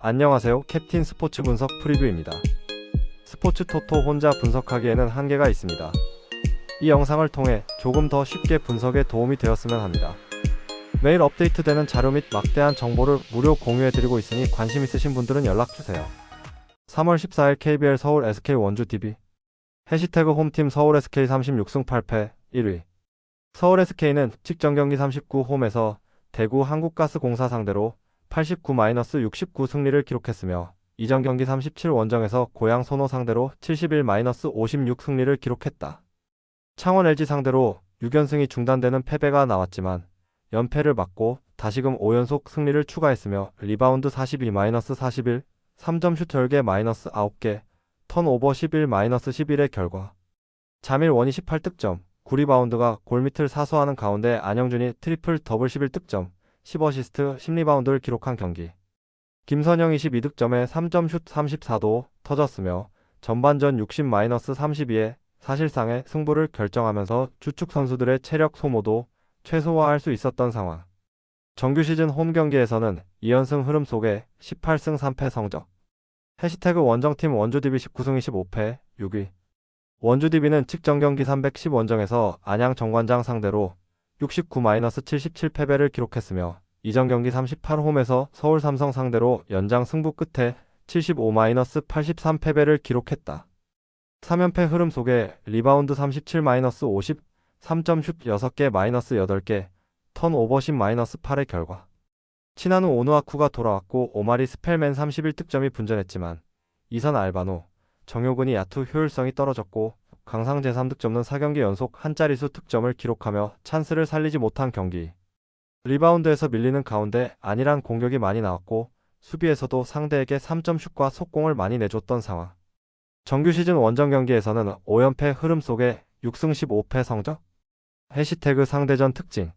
안녕하세요. 캡틴 스포츠 분석 프리뷰입니다. 스포츠 토토 혼자 분석하기에는 한계가 있습니다. 이 영상을 통해 조금 더 쉽게 분석에 도움이 되었으면 합니다. 매일 업데이트되는 자료 및 막대한 정보를 무료 공유해드리고 있으니 관심 있으신 분들은 연락주세요. 3월 14일 KBL 서울 SK 원주 DB 해시태그 홈팀 서울 SK 36승 8패 1위. 서울 SK는 직전 경기 39 홈에서 대구 한국가스공사 상대로 89-69 승리를 기록했으며 이전 경기 37 원정에서 고양 손호 상대로 71-56 승리를 기록했다. 창원 LG 상대로 6연승이 중단되는 패배가 나왔지만 연패를 막고 다시금 5연속 승리를 추가했으며 리바운드 42-41, 3점 슛 10개 -9개, 턴오버 11-11의 결과 자밀 원이 18득점, 9리바운드가 골밑을 사수하는 가운데 안영준이 트리플 더블 11득점, 10어시스트 10리바운드를 기록한 경기. 김선영 22득점에 3점 슛 34도 터졌으며 전반전 60-32에 사실상의 승부를 결정하면서 주축 선수들의 체력 소모도 최소화할 수 있었던 상황. 정규 시즌 홈 경기에서는 2연승 흐름 속에 18승 3패 성적. 해시태그 원정팀 원주DB 19승 25패 6위. 원주DB는 직전 경기 310 원정에서 안양 정관장 상대로 69-77 패배를 기록했으며 이전 경기 38 홈에서 서울 삼성 상대로 연장 승부 끝에 75-83 패배를 기록했다. 3연패 흐름 속에 리바운드 37-50, 3점 슛 6개 -8개, 턴오버 10-8의 결과. 친한우 오누아쿠가 돌아왔고 오마리 스펠맨 31득점이 분전했지만 이선 알바노, 정효근이 야투 효율성이 떨어졌고 강상 제3득점은 4경기 연속 한자리수 득점을 기록하며 찬스를 살리지 못한 경기. 리바운드에서 밀리는 가운데 안일한 공격이 많이 나왔고 수비에서도 상대에게 3점 슛과 속공을 많이 내줬던 상황. 정규 시즌 원정 경기에서는 5연패 흐름 속에 6승 15패 성적. 해시태그 상대전 특징.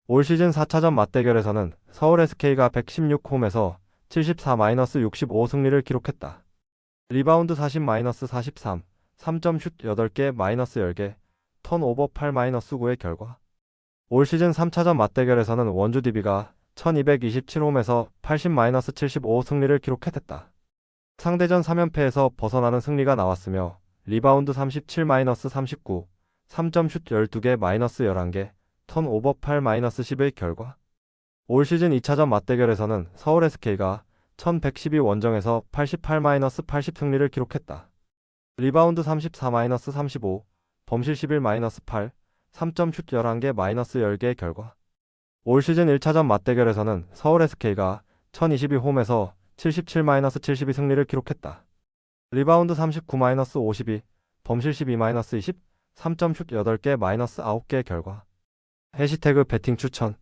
올 시즌 4차전 맞대결에서는 서울 SK가 116 홈에서 74-65 승리를 기록했다. 리바운드 40-43, 3점 슛 8개 -10개, 턴오버 8-9의 결과. 올 시즌 3차전 맞대결에서는 원주DB가 1227 홈에서 80-75 승리를 기록했다. 상대전 3연패에서 벗어나는 승리가 나왔으며 리바운드 37-39, 3점 슛 12개 -11개, 턴오버 8-10의 결과. 올 시즌 2차전 맞대결에서는 서울 SK가 1112 원정에서 88-80 승리를 기록했다. 리바운드 34-35, 범실 11-8, 3점 슛 11개 -10개의 결과. 올 시즌 1차전 맞대결에서는 서울 SK가 1022 홈에서 77-72 승리를 기록했다. 리바운드 39-52, 범실 12-20, 3점 슛 8개 -9개의 결과. 해시태그 배팅 추천.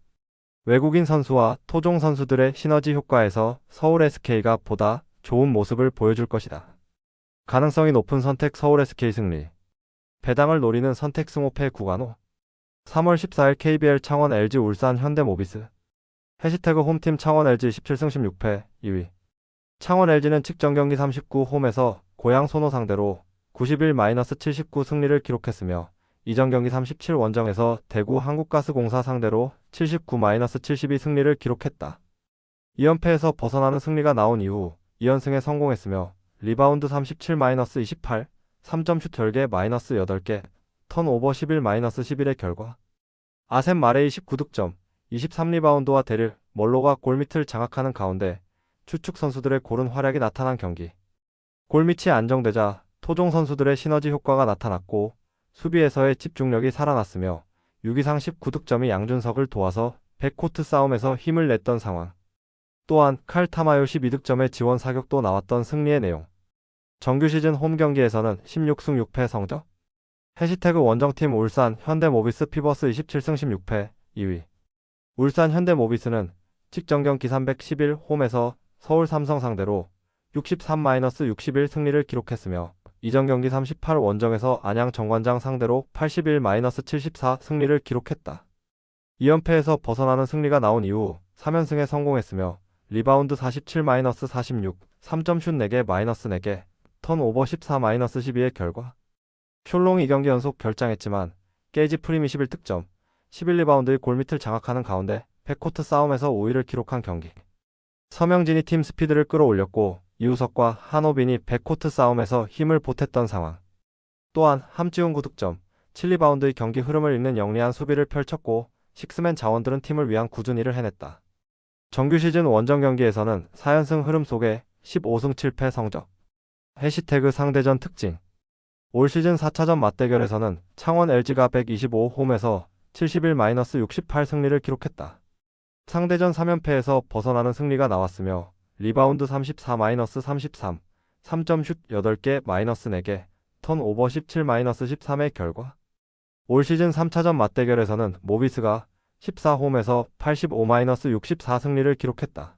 외국인 선수와 토종 선수들의 시너지 효과에서 서울 SK가 보다 좋은 모습을 보여줄 것이다. 가능성이 높은 선택 서울 SK 승리. 배당을 노리는 선택 승호패 구간호. 3월 14일 KBL 창원 LG 울산 현대모비스. 해시태그 홈팀 창원 LG 17승 16패 2위. 창원 LG는 직전 경기 39 홈에서 고양 손호 상대로 91-79 승리를 기록했으며 이전 경기 37 원정에서 대구 한국가스공사 상대로 79-72 승리를 기록했다. 2연패에서 벗어나는 승리가 나온 이후 2연승에 성공했으며 리바운드 37-28, 3점 슛 10개 -8개, 턴오버 11-11의 결과. 아셈 마레이 19득점, 23리바운드와 데릴 멀로가 골밑을 장악하는 가운데 추축 선수들의 고른 활약이 나타난 경기. 골밑이 안정되자 토종 선수들의 시너지 효과가 나타났고 수비에서의 집중력이 살아났으며 6이상 19득점이 양준석을 도와서 백코트 싸움에서 힘을 냈던 상황. 또한 칼 타마요 12득점의 지원 사격도 나왔던 승리의 내용. 정규 시즌 홈 경기에서는 16승 6패 성적. 해시태그 원정팀 울산 현대모비스 피버스 27승 16패 2위. 울산 현대모비스는 직전 경기 311 홈에서 서울 삼성 상대로 63-61 승리를 기록했으며 이전 경기 38 원정에서 안양 정관장 상대로 81-74 승리를 기록했다. 2연패에서 벗어나는 승리가 나온 이후 3연승에 성공했으며 리바운드 47-46, 3점 슛 4개 -4개, 턴오버 14-12의 결과. 숄롱이 2경기 연속 결장했지만 게이지 프림이 11득점, 11리바운드의 골밑을 장악하는 가운데 백코트 싸움에서 5위를 기록한 경기. 서명진이 팀 스피드를 끌어올렸고 이우석과 한호빈이 백코트 싸움에서 힘을 보탰던 상황. 또한 함지훈 9득점, 7리바운드의 경기 흐름을 잇는 영리한 수비를 펼쳤고 식스맨 자원들은 팀을 위한 꾸준히를 해냈다. 정규 시즌 원정 경기에서는 4연승 흐름 속에 15승 7패 성적. 해시태그 상대전 특징. 올 시즌 4차전 맞대결에서는 창원 LG가 125홈에서 71-68 승리를 기록했다. 상대전 3연패에서 벗어나는 승리가 나왔으며 리바운드 34-33, 3점 슛 8개 -4개, 턴오버 17-13의 결과. 올 시즌 3차전 맞대결에서는 모비스가 14홈에서 85-64 승리를 기록했다.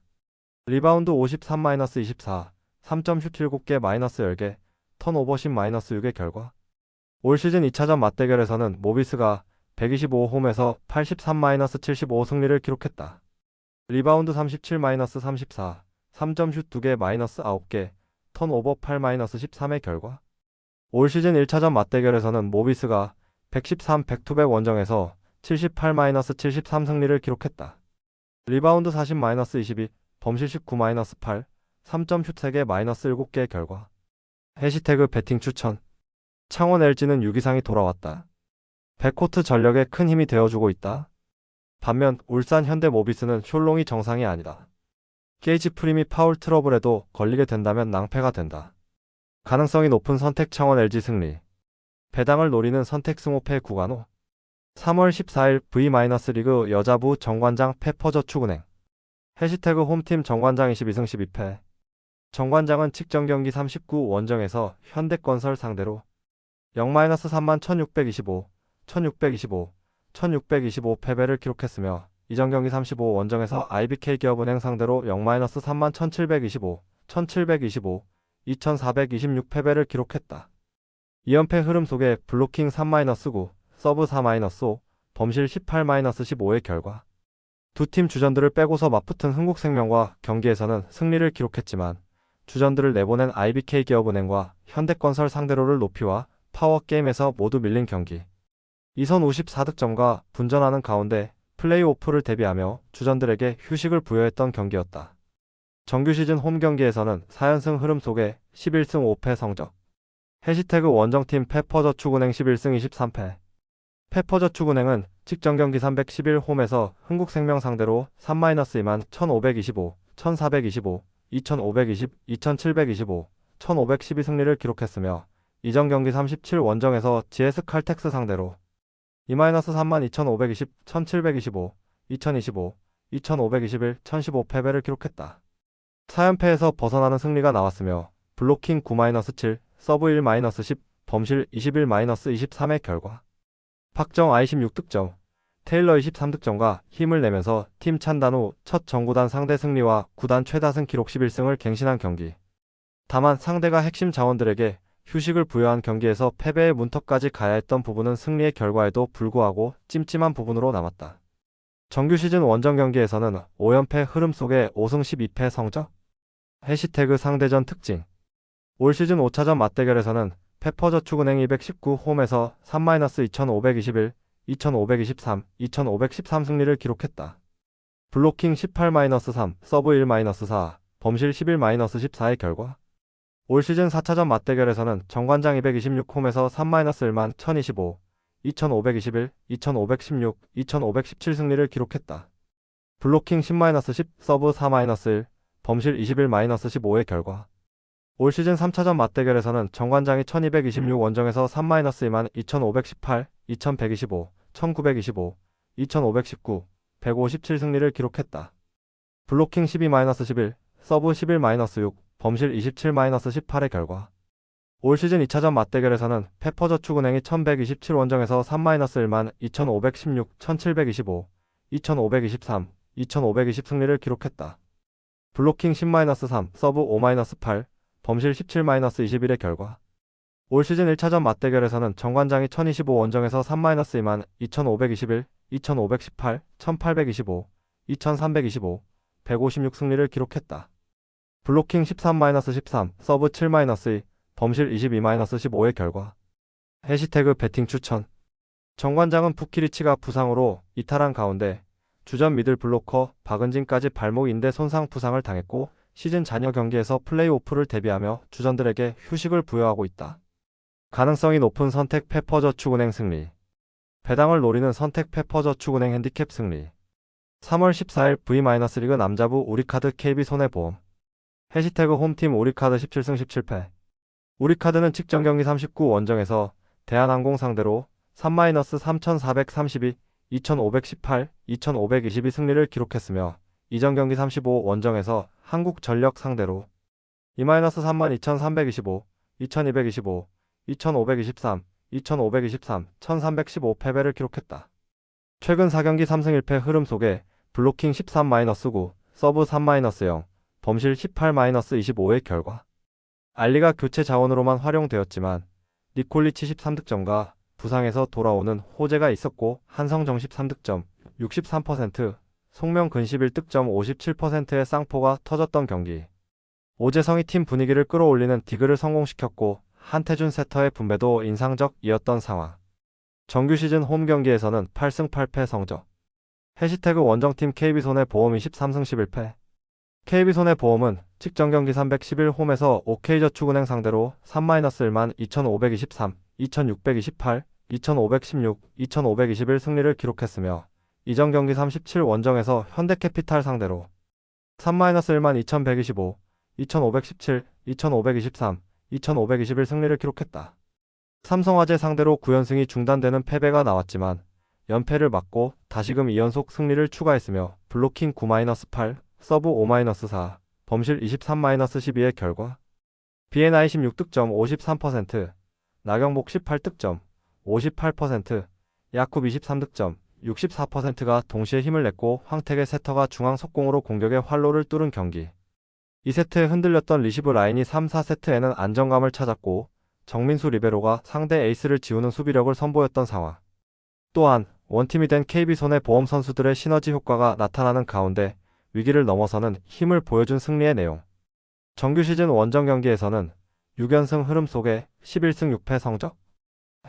리바운드 53-24, 3점 슛 7개 -10개, 턴오버 10-6의 결과. 올 시즌 2차전 맞대결에서는 모비스가 125홈에서 83-75 승리를 기록했다. 리바운드 37-34, 3점 슛 2개 -9개, 턴오버 8-13의 결과. 올 시즌 1차전 맞대결에서는 모비스가 113 백투백 원정에서 78-73 승리를 기록했다. 리바운드 40-22, 범실 19-8, 3점 슛 3개 -7개의 결과. 해시태그 배팅 추천. 창원 LG는 유기상이 돌아왔다. 백코트 전력에 큰 힘이 되어주고 있다. 반면 울산 현대 모비스는 숄롱이 정상이 아니다. 게이지 프림이 파울 트러블에도 걸리게 된다면 낭패가 된다. 가능성이 높은 선택 창원 LG 승리. 배당을 노리는 선택 승호패 구간호. 3월 14일 V-리그 여자부 정관장 페퍼저축은행. 해시태그 홈팀 정관장 22승 12패. 정관장은 직전 경기 39 원정에서 현대건설 상대로 0-3만 1625, 1625, 1625 패배를 기록했으며 이전 경기 35 원정에서 IBK 기업은행 상대로 0-3만 1725, 1725, 2426 패배를 기록했다. 2연패 흐름 속에 블로킹 3-9, 서브 4-5, 범실 18-15의 결과. 두 팀 주전들을 빼고서 맞붙은 흥국생명과 경기에서는 승리를 기록했지만 주전들을 내보낸 IBK 기업은행과 현대건설 상대로를 높이와 파워게임에서 모두 밀린 경기. 2선 54득점과 분전하는 가운데 플레이오프를 대비하며 주전들에게 휴식을 부여했던 경기였다. 정규 시즌 홈 경기에서는 4연승 흐름 속에 11승 5패 성적. 해시태그 원정팀 페퍼저축은행 11승 23패. 페퍼저축은행은 직전 경기 311 홈에서 흥국생명 상대로 3-2만 1525, 1425, 2520, 2725, 1512 승리를 기록했으며 이전 경기 37 원정에서 GS 칼텍스 상대로 2-3만 2520, 1725, 2025, 2521, 1015 패배를 기록했다. 4연패에서 벗어나는 승리가 나왔으며 블로킹 9-7, 서브 1-10, 범실 21-23의 결과. 박정아 26득점, 테일러 23득점과 힘을 내면서 팀 찬단 후 첫 정구단 상대 승리와 구단 최다승 기록 11승을 갱신한 경기. 다만 상대가 핵심 자원들에게 휴식을 부여한 경기에서 패배의 문턱까지 가야 했던 부분은 승리의 결과에도 불구하고 찜찜한 부분으로 남았다. 정규 시즌 원정 경기에서는 5연패 흐름 속에 5승 12패 성적. 해시태그 상대전 특징. 올 시즌 5차전 맞대결에서는 페퍼저축은행이 119 홈에서 3-2521, 2523, 2513 승리를 기록했다. 블로킹 18-3, 서브 1-4, 범실 11-14의 결과. 올 시즌 4차전 맞대결에서는 정관장 226 홈에서 3-1만 1025, 2521, 2516, 2517 승리를 기록했다. 블로킹 10-10, 서브 4-1, 범실 21-15의 결과. 올 시즌 3차전 맞대결에서는 정관장이 1226 원정에서 3-2만 2518, 2125, 1925, 2519, 157 승리를 기록했다. 블로킹 12-11, 서브 11-6, 범실 27-18의 결과. 올 시즌 2차전 맞대결에서는 페퍼저축은행이 1127 원정에서 3-1만 2516, 1725, 2523, 2520 승리를 기록했다. 블로킹 10-3, 서브 5-8, 범실 17-21의 결과. 올 시즌 1차전 맞대결에서는 정관장이 1025 원정에서 3-2만 2521, 2518, 1825, 2325, 156 승리를 기록했다. 블로킹 13-13, 서브 7-2, 범실 22-15의 결과. 해시태그 배팅 추천. 정관장은 푸키리치가 부상으로 이탈한 가운데 주전 미들 블로커 박은진까지 발목 인대 손상 부상을 당했고 시즌 잔여 경기에서 플레이오프를 대비하며 주전들에게 휴식을 부여하고 있다. 가능성이 높은 선택 페퍼저축은행 승리. 배당을 노리는 선택 페퍼저축은행 핸디캡 승리. 3월 14일 V-리그 남자부 우리카드 KB손해보험. 해시태그 홈팀 우리카드 17승 17패. 우리카드는 직전 경기 39 원정에서 대한항공 상대로 3-3432, 2518, 2522 승리를 기록했으며 이전 경기 35 원정에서 한국전력 상대로 2-32,325, 2225, 2523, 2523, 1315 패배를 기록했다. 최근 4경기 3승 1패 흐름 속에 블로킹 13-9, 서브 3-0, 범실 18-25의 결과. 알리가 교체 자원으로만 활용되었지만 니콜리치 13득점과 부상에서 돌아오는 호재가 있었고 한성정 13득점, 63%, 송명근 11득점 57%의 쌍포가 터졌던 경기. 오재성이 팀 분위기를 끌어올리는 디그를 성공시켰고 한태준 세터의 분배도 인상적이었던 상황. 정규 시즌 홈 경기에서는 8승 8패 성적. 해시태그 원정팀 KB손해보험이 13승 11패. KB손해보험은 직전 경기 311 홈에서 OK저축은행 상대로 3-1만 2523, 2628, 2516, 2521 승리를 기록했으며 이전 경기 37 원정에서 현대캐피탈 상대로 3-1만 2125, 2517, 2523, 2521 승리를 기록했다. 삼성화재 상대로 9연승이 중단되는 패배가 나왔지만 연패를 막고 다시금 2연속 승리를 추가했으며 블로킹 9-8, 서브 5-4, 범실 23-12의 결과. BNI 16득점 53%, 나경복 18득점 58%, 야쿱 23득점 64%가 동시에 힘을 냈고 황택의 세터가 중앙 속공으로 공격의 활로를 뚫은 경기. 2세트에 흔들렸던 리시브 라인이 3, 4세트에는 안정감을 찾았고 정민수 리베로가 상대 에이스를 지우는 수비력을 선보였던 상황. 또한 원팀이 된 KB손해보험 선수들의 시너지 효과가 나타나는 가운데 위기를 넘어서는 힘을 보여준 승리의 내용. 정규 시즌 원정 경기에서는 6연승 흐름 속에 11승 6패 성적.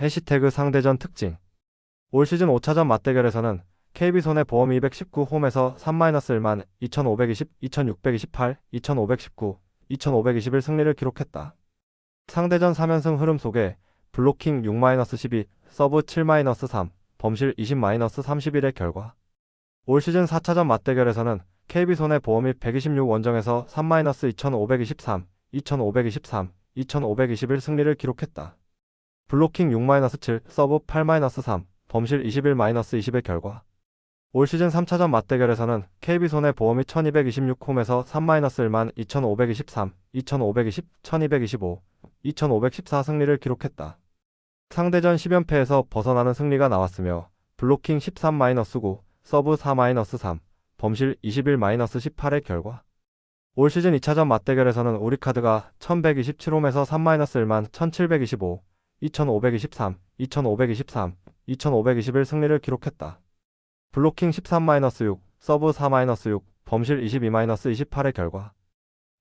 해시태그 상대전 특징. 올 시즌 5차전 맞대결에서는 KB손해보험이 219 홈에서 3-1만 2520, 2628, 2519, 2521 승리를 기록했다. 상대전 3연승 흐름 속에 블로킹 6-12, 서브 7-3, 범실 20-31의 결과. 올 시즌 4차전 맞대결에서는 KB손해보험이 126 원정에서 3-2523, 2523, 2521 승리를 기록했다. 블로킹 6-7, 서브 8-3, 범실 21-20의 결과. 올 시즌 3차전 맞대결에서는 KB손해보험이 1226 홈에서 3-1만 2523, 2520, 1225, 2514 승리를 기록했다. 상대전 10연패에서 벗어나는 승리가 나왔으며 블로킹 13-9, 서브 4-3, 범실 21-18의 결과. 올 시즌 2차전 맞대결에서는 우리카드가 1127홈에서 3-1만 1725, 2523, 2523, 2521 승리를 기록했다. 블로킹 13-6, 서브 4-6, 범실 22-28의 결과.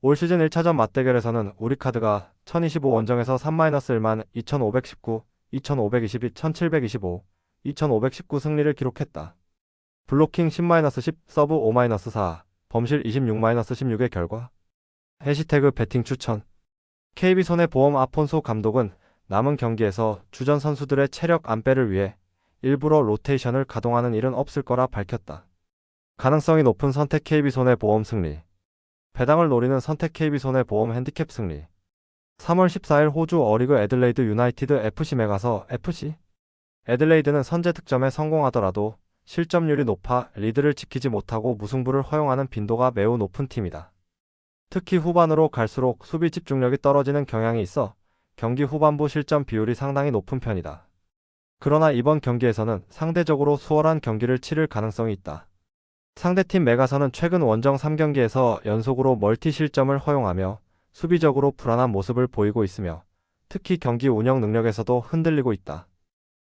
올 시즌 1차전 맞대결에서는 우리카드가 1025 원정에서 3-1만 2519, 2522, 1725, 2519 승리를 기록했다. 블로킹 10-10, 서브 5-4, 범실 26-16의 결과. 해시태그 배팅 추천. KB손해보험 아폰소 감독은 남은 경기에서 주전 선수들의 체력 안배를 위해 일부러 로테이션을 가동하는 일은 없을 거라 밝혔다. 가능성이 높은 선택 KB손해보험 승리. 배당을 노리는 선택 KB손해보험 핸디캡 승리. 3월 14일 호주 어리그 애들레이드 유나이티드 FC 메가서 FC. 애들레이드는 선제 득점에 성공하더라도 실점률이 높아 리드를 지키지 못하고 무승부를 허용하는 빈도가 매우 높은 팀이다. 특히 후반으로 갈수록 수비 집중력이 떨어지는 경향이 있어 경기 후반부 실점 비율이 상당히 높은 편이다. 그러나 이번 경기에서는 상대적으로 수월한 경기를 치를 가능성이 있다. 상대팀 메가서는 최근 원정 3경기에서 연속으로 멀티 실점을 허용하며 수비적으로 불안한 모습을 보이고 있으며 특히 경기 운영 능력에서도 흔들리고 있다.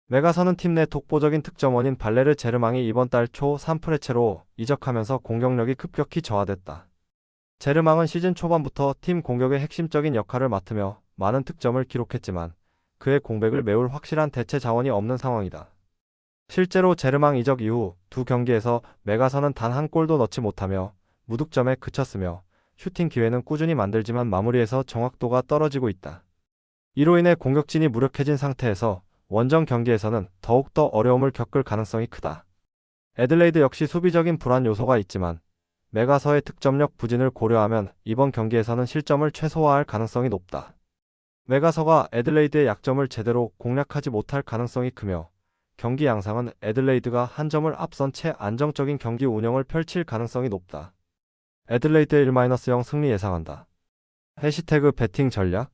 메가서는 팀 내 독보적인 득점원인 발레르 제르망이 이번 달 초 3프레체로 이적하면서 공격력이 급격히 저하됐다. 제르망은 시즌 초반부터 팀 공격의 핵심적인 역할을 맡으며 많은 득점을 기록했지만 그의 공백을 메울 확실한 대체 자원이 없는 상황이다. 실제로 제르망 이적 이후 두 경기에서 메가서는 단 한 골도 넣지 못하며 무득점에 그쳤으며 슈팅 기회는 꾸준히 만들지만 마무리에서 정확도가 떨어지고 있다. 이로 인해 공격진이 무력해진 상태에서 원정 경기에서는 더욱더 어려움을 겪을 가능성이 크다. 애들레이드 역시 수비적인 불안 요소가 있지만 메가서의 득점력 부진을 고려하면 이번 경기에서는 실점을 최소화할 가능성이 높다. 메가서가 애들레이드의 약점을 제대로 공략하지 못할 가능성이 크며 경기 양상은 애들레이드가 한 점을 앞선 채 안정적인 경기 운영을 펼칠 가능성이 높다. 애들레이드의 1-0 승리 예상한다. 해시태그 배팅 전략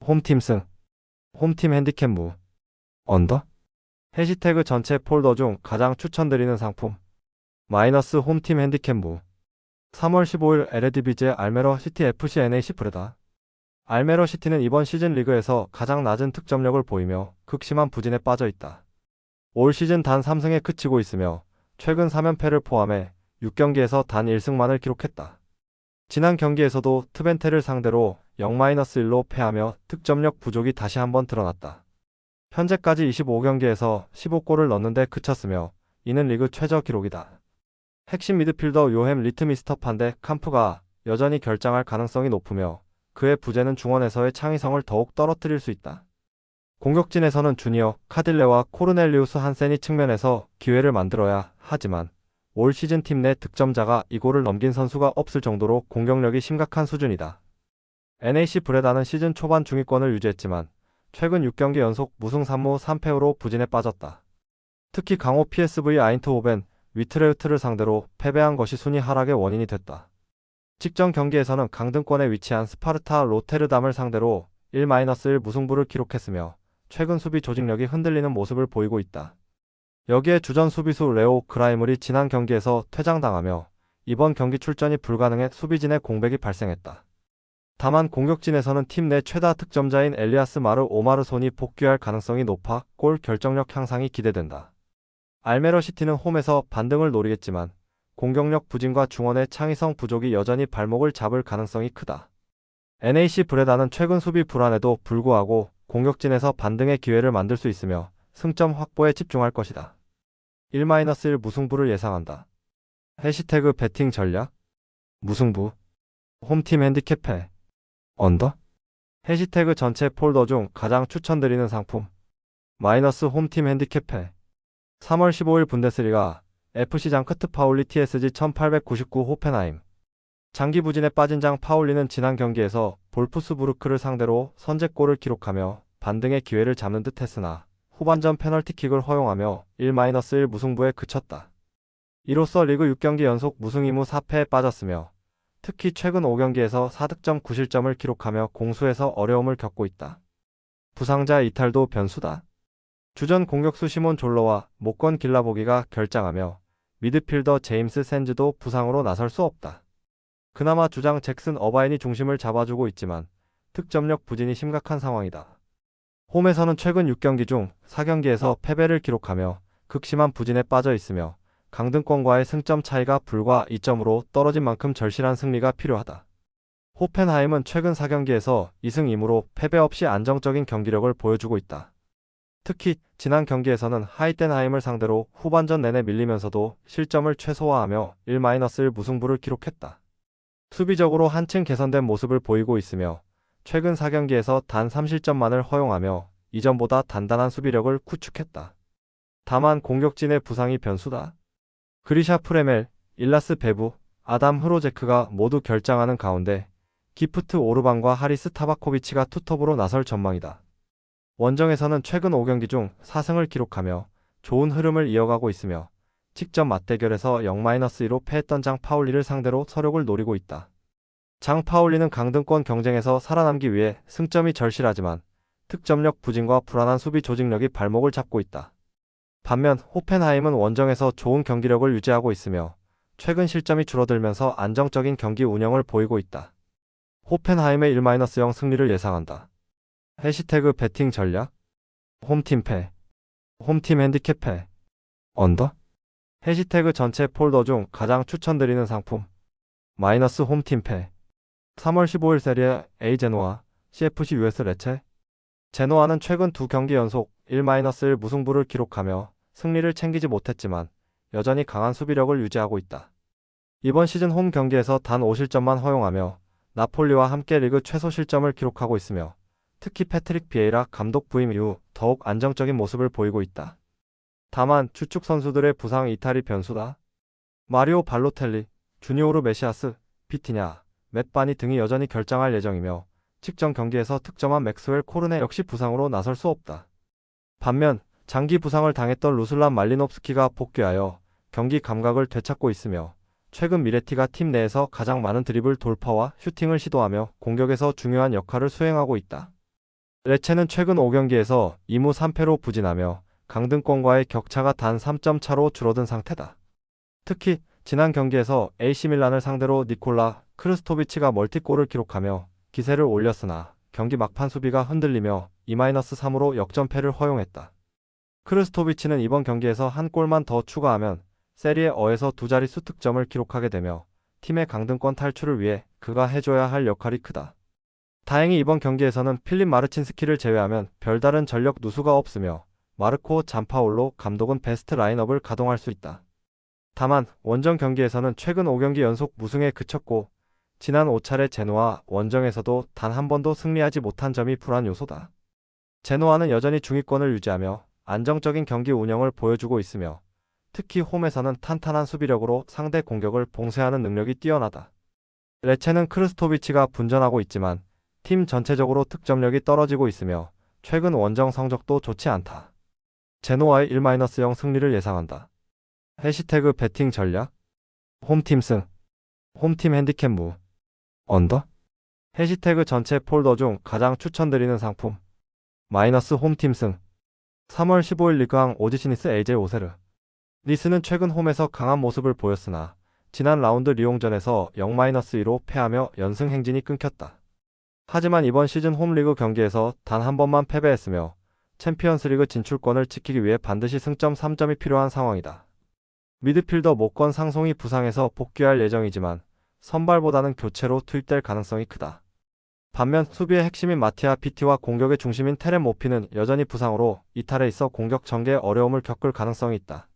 홈팀 승 홈팀 핸디캡 무 언더 해시태그 전체 폴더 중 가장 추천드리는 상품 마이너스 홈팀 핸디캡 무 3월 15일 에레디비제 알메러 시티 FC NAC 브레다 알메러 시티는 이번 시즌 리그에서 가장 낮은 득점력을 보이며 극심한 부진에 빠져 있다. 올 시즌 단 3승에 그치고 있으며 최근 3연패를 포함해 6경기에서 단 1승만을 기록했다. 지난 경기에서도 트벤테를 상대로 0-1로 패하며 득점력 부족이 다시 한번 드러났다. 현재까지 25경기에서 15골을 넣는데 그쳤으며 이는 리그 최저 기록이다. 핵심 미드필더 요햄 리트미스터 판데 캄프가 여전히 결장할 가능성이 높으며 그의 부재는 중원에서의 창의성을 더욱 떨어뜨릴 수 있다. 공격진에서는 주니어, 카딜레와 코르넬리우스 한센이 측면에서 기회를 만들어야 하지만 올 시즌 팀 내 득점자가 이골을 넘긴 선수가 없을 정도로 공격력이 심각한 수준이다. NAC 브레다는 시즌 초반 중위권을 유지했지만 최근 6경기 연속 무승 3무 3패로 부진에 빠졌다. 특히 강호 PSV 아인트호벤, 위트레흐트를 상대로 패배한 것이 순위 하락의 원인이 됐다. 직전 경기에서는 강등권에 위치한 스파르타 로테르담을 상대로 1-1 무승부를 기록했으며 최근 수비 조직력이 흔들리는 모습을 보이고 있다. 여기에 주전 수비수 레오 그라이물이 지난 경기에서 퇴장당하며 이번 경기 출전이 불가능해 수비진의 공백이 발생했다. 다만 공격진에서는 팀 내 최다 득점자인 엘리아스 마르 오마르손이 복귀할 가능성이 높아 골 결정력 향상이 기대된다. 알메러 시티는 홈에서 반등을 노리겠지만 공격력 부진과 중원의 창의성 부족이 여전히 발목을 잡을 가능성이 크다. NAC 브레다는 최근 수비 불안에도 불구하고 공격진에서 반등의 기회를 만들 수 있으며 승점 확보에 집중할 것이다. 1-1 무승부를 예상한다. 해시태그 배팅 전략 무승부 홈팀 핸디캡 패 언더 해시태그 전체 폴더 중 가장 추천드리는 상품 마이너스 홈팀 핸디캡 패 3월 15일 분데스리가 FC 장크트 파울리 TSG 1899 호펜하임 장기 부진에 빠진 장 파울리는 지난 경기에서 볼프스부르크를 상대로 선제골을 기록하며 반등의 기회를 잡는 듯 했으나 후반전 페널티킥을 허용하며 1-1 무승부에 그쳤다. 이로써 리그 6경기 연속 무승 2무 4패에 빠졌으며 특히 최근 5경기에서 4득점 9실점을 기록하며 공수에서 어려움을 겪고 있다. 부상자 이탈도 변수다. 주전 공격수 시몬 졸로와 목건 길라보기가 결장하며 미드필더 제임스 샌즈도 부상으로 나설 수 없다. 그나마 주장 잭슨 어바인이 중심을 잡아주고 있지만 득점력 부진이 심각한 상황이다. 홈에서는 최근 6경기 중 4경기에서 패배를 기록하며 극심한 부진에 빠져 있으며 강등권과의 승점 차이가 불과 2점으로 떨어진 만큼 절실한 승리가 필요하다. 호펜하임은 최근 4경기에서 2승 2무로 패배 없이 안정적인 경기력을 보여주고 있다. 특히 지난 경기에서는 하이텐하임을 상대로 후반전 내내 밀리면서도 실점을 최소화하며 1-1 무승부를 기록했다. 수비적으로 한층 개선된 모습을 보이고 있으며 최근 4경기에서 단 3실점만을 허용하며 이전보다 단단한 수비력을 구축했다. 다만 공격진의 부상이 변수다. 그리샤 프레멜, 일라스 베부, 아담 흐로제크가 모두 결장하는 가운데 기프트 오르반과 하리스 타바코비치가 투톱으로 나설 전망이다. 원정에서는 최근 5경기 중 4승을 기록하며 좋은 흐름을 이어가고 있으며 직전 맞대결에서 0-2로 패했던 장 파울리를 상대로 서력을 노리고 있다. 장 파울리는 강등권 경쟁에서 살아남기 위해 승점이 절실하지만 득점력 부진과 불안한 수비 조직력이 발목을 잡고 있다. 반면 호펜하임은 원정에서 좋은 경기력을 유지하고 있으며 최근 실점이 줄어들면서 안정적인 경기 운영을 보이고 있다. 호펜하임의 1-0 승리를 예상한다. 해시태그 배팅 전략 홈팀 패 홈팀 핸디캡 패 언더 해시태그 전체 폴더 중 가장 추천드리는 상품 마이너스 홈팀 패 3월 15일 세리에 A 제노아 CFC US 레체 제노아는 최근 2경기 연속 1-1 무승부를 기록하며 승리를 챙기지 못했지만 여전히 강한 수비력을 유지하고 있다. 이번 시즌 홈 경기에서 단 5실점만 허용하며 나폴리와 함께 리그 최소 실점을 기록하고 있으며 특히 패트릭 비에이라 감독 부임 이후 더욱 안정적인 모습을 보이고 있다. 다만 주축 선수들의 부상 이탈이 변수다. 마리오 발로텔리, 주니오르 메시아스, 비티냐, 맷 바니 등이 여전히 결장할 예정이며 직전 경기에서 득점한 맥스웰 코르네 역시 부상으로 나설 수 없다. 반면 장기 부상을 당했던 루슬란 말리노프스키가 복귀하여 경기 감각을 되찾고 있으며 최근 미레티가 팀 내에서 가장 많은 드리블 돌파와 슈팅을 시도하며 공격에서 중요한 역할을 수행하고 있다. 레체는 최근 5경기에서 2무 3패로 부진하며 강등권과의 격차가 단 3점 차로 줄어든 상태다. 특히 지난 경기에서 AC밀란을 상대로 니콜라 크르스토비치가 멀티골을 기록하며 기세를 올렸으나 경기 막판 수비가 흔들리며 2-3으로 역전패를 허용했다. 크르스토비치는 이번 경기에서 한 골만 더 추가하면 세리에 어에서 두 자릿수 득점을 기록하게 되며 팀의 강등권 탈출을 위해 그가 해줘야 할 역할이 크다. 다행히 이번 경기에서는 필립 마르친스키를 제외하면 별다른 전력 누수가 없으며 마르코 잔파올로 감독은 베스트 라인업을 가동할 수 있다. 다만 원정 경기에서는 최근 5경기 연속 무승에 그쳤고 지난 5차례 제노아 원정에서도 단 한 번도 승리하지 못한 점이 불안 요소다. 제노아는 여전히 중위권을 유지하며 안정적인 경기 운영을 보여주고 있으며 특히 홈에서는 탄탄한 수비력으로 상대 공격을 봉쇄하는 능력이 뛰어나다. 레체는 크르스토비치가 분전하고 있지만 팀 전체적으로 득점력이 떨어지고 있으며 최근 원정 성적도 좋지 않다. 제노아의 1-0 승리를 예상한다. 해시태그 배팅 전략 홈팀 승 홈팀 핸디캡 무 언더 해시태그 전체 폴더 중 가장 추천드리는 상품 마이너스 홈팀 승 3월 15일 리그왕 오지시니스 AJ 오세르 니스는 최근 홈에서 강한 모습을 보였으나 지난 라운드 리옹전에서 0-2로 패하며 연승 행진이 끊겼다. 하지만 이번 시즌 홈리그 경기에서 단 한 번만 패배했으며 챔피언스리그 진출권을 지키기 위해 반드시 승점 3점이 필요한 상황이다. 미드필더 모건 상송이 부상해서 복귀할 예정이지만 선발보다는 교체로 투입될 가능성이 크다. 반면 수비의 핵심인 마티아 비티와 공격의 중심인 테렘 모피는 여전히 부상으로 이탈해 있어 공격 전개에 어려움을 겪을 가능성이 있다.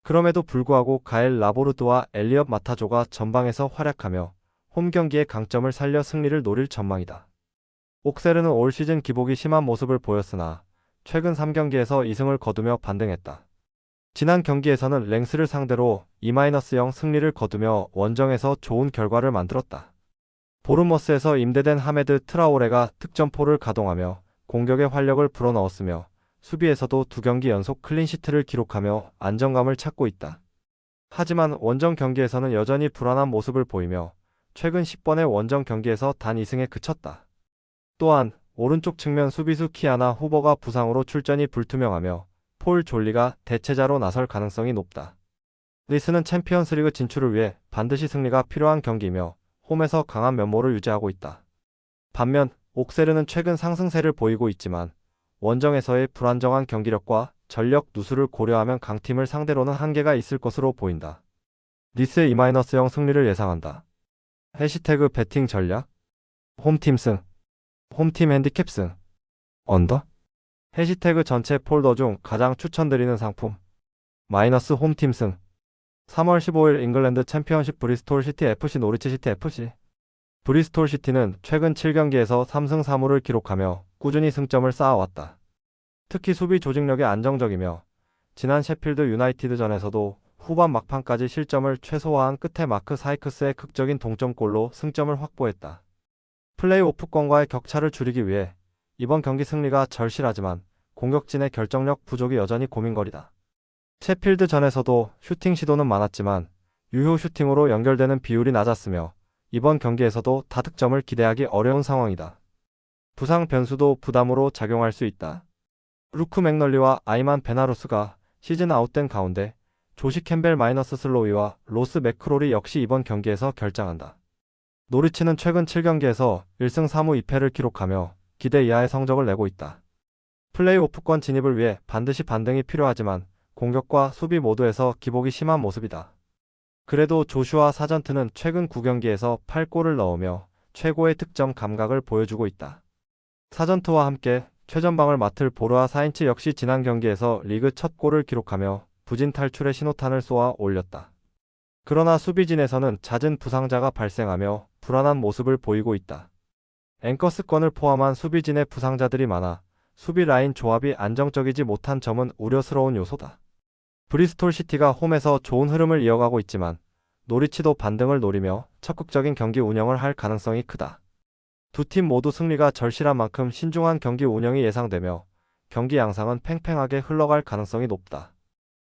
그럼에도 불구하고 가엘 라보르드와 엘리엇 마타조가 전방에서 활약하며 홈 경기의 강점을 살려 승리를 노릴 전망이다. 옥세르는 올 시즌 기복이 심한 모습을 보였으나 최근 3경기에서 2승을 거두며 반등했다. 지난 경기에서는 랭스를 상대로 2-0 승리를 거두며 원정에서 좋은 결과를 만들었다. 보르머스에서 임대된 하메드 트라오레가 득점포를 가동하며 공격의 활력을 불어넣었으며 수비에서도 2경기 연속 클린시트를 기록하며 안정감을 찾고 있다. 하지만 원정 경기에서는 여전히 불안한 모습을 보이며 최근 10번의 원정 경기에서 단 2승에 그쳤다. 또한 오른쪽 측면 수비수 키아나 후버가 부상으로 출전이 불투명하며 폴 졸리가 대체자로 나설 가능성이 높다. 리스는 챔피언스리그 진출을 위해 반드시 승리가 필요한 경기이며 홈에서 강한 면모를 유지하고 있다. 반면 옥세르는 최근 상승세를 보이고 있지만 원정에서의 불안정한 경기력과 전력 누수를 고려하면 강팀을 상대로는 한계가 있을 것으로 보인다. 니스의 2-0 승리를 예상한다. 해시태그 배팅 전략 홈팀 승 홈팀 핸디캡 승 언더 해시태그 전체 폴더 중 가장 추천드리는 상품 마이너스 홈팀 승 3월 15일 잉글랜드 챔피언십 브리스톨 시티 FC 노리치 시티 FC 브리스톨 시티는 최근 7경기에서 3승 3무를 기록하며 꾸준히 승점을 쌓아왔다. 특히 수비 조직력이 안정적이며 지난 셰필드 유나이티드전에서도 후반 막판까지 실점을 최소화한 끝에 마크 사이크스의 극적인 동점골로 승점을 확보했다. 플레이오프권과의 격차를 줄이기 위해 이번 경기 승리가 절실하지만 공격진의 결정력 부족이 여전히 고민거리다. 셰필드전에서도 슈팅 시도는 많았지만 유효 슈팅으로 연결되는 비율이 낮았으며 이번 경기에서도 다득점을 기대하기 어려운 상황이다. 부상 변수도 부담으로 작용할 수 있다. 루크 맥널리와 아이만 베나루스가 시즌 아웃된 가운데 조시 캠벨 슬로이와 로스 맥크롤이 역시 이번 경기에서 결장한다. 노리치는 최근 7경기에서 1승 3무 2패를 기록하며 기대 이하의 성적을 내고 있다. 플레이오프권 진입을 위해 반드시 반등이 필요하지만 공격과 수비 모두에서 기복이 심한 모습이다. 그래도 조슈아 사전트는 최근 9경기에서 8골을 넣으며 최고의 득점 감각을 보여주고 있다. 사전트와 함께 최전방을 맡을 보르아 사인츠 역시 지난 경기에서 리그 첫 골을 기록하며 부진 탈출의 신호탄을 쏘아 올렸다. 그러나 수비진에서는 잦은 부상자가 발생하며 불안한 모습을 보이고 있다. 앵커스권을 포함한 수비진의 부상자들이 많아 수비 라인 조합이 안정적이지 못한 점은 우려스러운 요소다. 브리스톨 시티가 홈에서 좋은 흐름을 이어가고 있지만 노리치도 반등을 노리며 적극적인 경기 운영을 할 가능성이 크다. 두 팀 모두 승리가 절실한 만큼 신중한 경기 운영이 예상되며 경기 양상은 팽팽하게 흘러갈 가능성이 높다.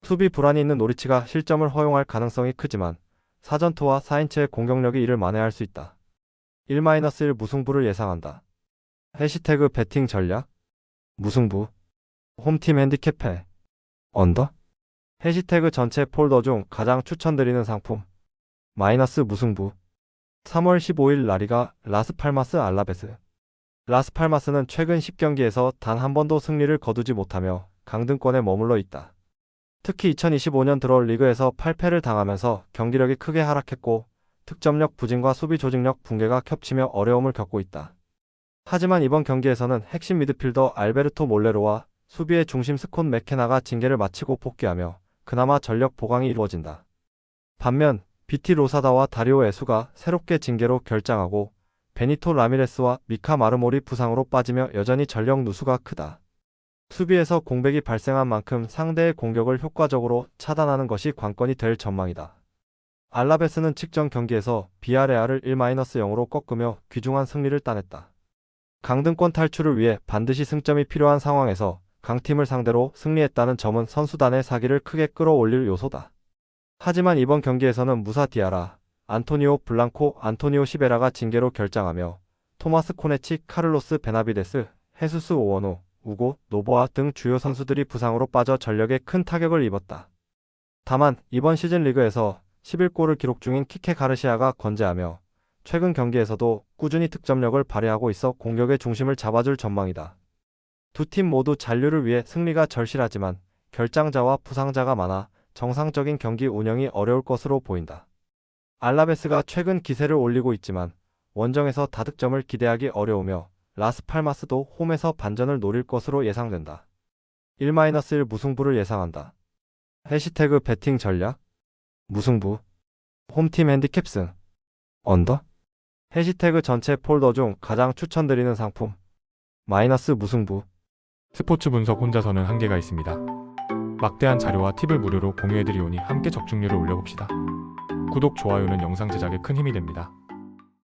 수비 불안이 있는 노리치가 실점을 허용할 가능성이 크지만 사전투와 사인츠의 공격력이 이를 만회할 수 있다. 1-1 무승부를 예상한다. 해시태그 배팅 전략 무승부 홈팀 핸디캡 언더 해시태그 전체 폴더 중 가장 추천드리는 상품 마이너스 무승부 3월 15일 라리가 라스팔마스 알라베스 라스팔마스는 최근 10경기에서 단 한 번도 승리를 거두지 못하며 강등권에 머물러 있다. 특히 2025년 들어 리그에서 8패를 당하면서 경기력이 크게 하락했고 득점력 부진과 수비 조직력 붕괴가 겹치며 어려움을 겪고 있다. 하지만 이번 경기에서는 핵심 미드필더 알베르토 몰레로와 수비의 중심 스콘 맥케나가 징계를 마치고 복귀하며 그나마 전력 보강이 이루어진다. 반면 비티 로사다와 다리오 에수가 새롭게 징계로 결장하고 베니토 라미레스와 미카 마르몰이 부상으로 빠지며 여전히 전력 누수가 크다. 수비에서 공백이 발생한 만큼 상대의 공격을 효과적으로 차단하는 것이 관건이 될 전망이다. 알라베스는 직전 경기에서 비아레알을 1-0으로 꺾으며 귀중한 승리를 따냈다. 강등권 탈출을 위해 반드시 승점이 필요한 상황에서 강팀을 상대로 승리했다는 점은 선수단의 사기를 크게 끌어올릴 요소다. 하지만 이번 경기에서는 무사 디아라, 안토니오 블랑코, 안토니오 시베라가 징계로 결장하며 토마스 코네치, 카를로스 베나비데스, 헤수스 오원호, 우고, 노보아 등 주요 선수들이 부상으로 빠져 전력에 큰 타격을 입었다. 다만 이번 시즌 리그에서 11골을 기록 중인 키케 가르시아가 건재하며 최근 경기에서도 꾸준히 득점력을 발휘하고 있어 공격의 중심을 잡아줄 전망이다. 두 팀 모두 잔류를 위해 승리가 절실하지만 결장자와 부상자가 많아 정상적인 경기 운영이 어려울 것으로 보인다. 알라베스가 최근 기세를 올리고 있지만 원정에서 다득점을 기대하기 어려우며 라스팔마스도 홈에서 반전을 노릴 것으로 예상된다. 1-1 무승부를 예상한다. 해시태그 배팅 전략 무승부 홈팀 핸디캡승 언더 해시태그 전체 폴더 중 가장 추천드리는 상품 마이너스 무승부 스포츠 분석 혼자서는 한계가 있습니다. 막대한 자료와 팁을 무료로 공유해드리오니 함께 적중률을 올려봅시다. 구독, 좋아요는 영상 제작에 큰 힘이 됩니다.